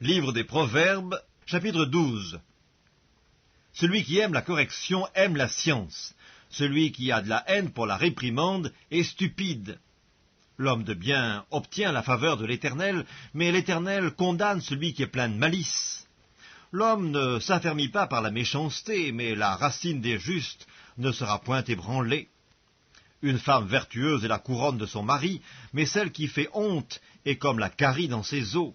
Livre des Proverbes, chapitre 12. Celui qui aime la correction aime la science. Celui qui a de la haine pour la réprimande est stupide. L'homme de bien obtient la faveur de l'Éternel, mais l'Éternel condamne celui qui est plein de malice. L'homme ne s'affermit pas par la méchanceté, mais la racine des justes ne sera point ébranlée. Une femme vertueuse est la couronne de son mari, mais celle qui fait honte est comme la carie dans ses os.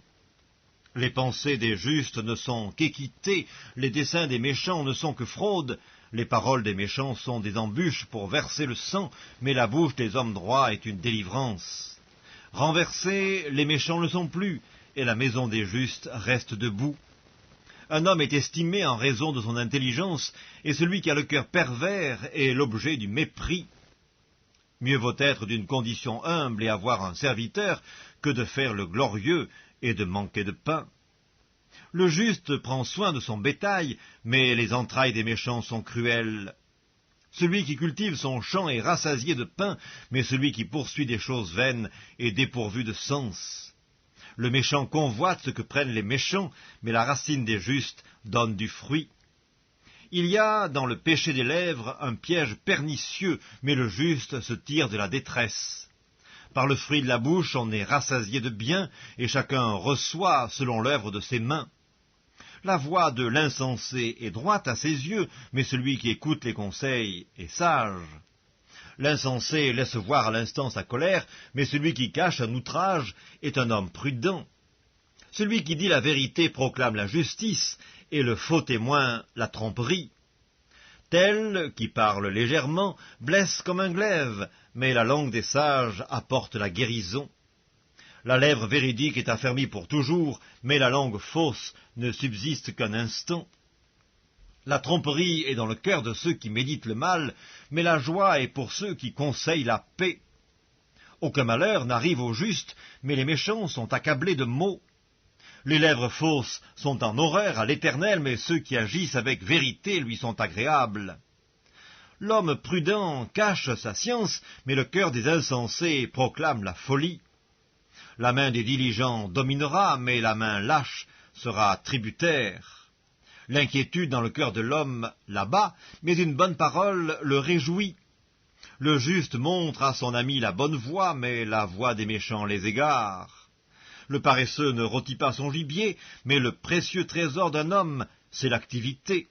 Les pensées des justes ne sont qu'équité, les desseins des méchants ne sont que fraude, les paroles des méchants sont des embûches pour verser le sang, mais la bouche des hommes droits est une délivrance. Renversés, les méchants ne sont plus, et la maison des justes reste debout. Un homme est estimé en raison de son intelligence, et celui qui a le cœur pervers est l'objet du mépris. Mieux vaut être d'une condition humble et avoir un serviteur que de faire le glorieux et de manquer de pain. Le juste prend soin de son bétail, mais les entrailles des méchants sont cruelles. Celui qui cultive son champ est rassasié de pain, mais celui qui poursuit des choses vaines est dépourvu de sens. Le méchant convoite ce que prennent les méchants, mais la racine des justes donne du fruit. Il y a dans le péché des lèvres un piège pernicieux, mais le juste se tire de la détresse. Par le fruit de la bouche, on est rassasié de bien, et chacun reçoit selon l'œuvre de ses mains. La voix de l'insensé est droite à ses yeux, mais celui qui écoute les conseils est sage. L'insensé laisse voir à l'instant sa colère, mais celui qui cache un outrage est un homme prudent. Celui qui dit la vérité proclame la justice, et le faux témoin la tromperie. Tel qui parle légèrement blesse comme un glaive, mais la langue des sages apporte la guérison. La lèvre véridique est affermie pour toujours, mais la langue fausse ne subsiste qu'un instant. La tromperie est dans le cœur de ceux qui méditent le mal, mais la joie est pour ceux qui conseillent la paix. Aucun malheur n'arrive aux justes, mais les méchants sont accablés de maux. Les lèvres fausses sont en horreur à l'Éternel, mais ceux qui agissent avec vérité lui sont agréables. L'homme prudent cache sa science, mais le cœur des insensés proclame la folie. La main des diligents dominera, mais la main lâche sera tributaire. L'inquiétude dans le cœur de l'homme l'abat, mais une bonne parole le réjouit. Le juste montre à son ami la bonne voie, mais la voie des méchants les égare. Le paresseux ne rôtit pas son gibier, mais le précieux trésor d'un homme, c'est l'activité.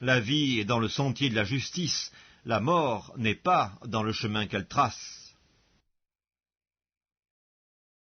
La vie est dans le sentier de la justice, la mort n'est pas dans le chemin qu'elle trace.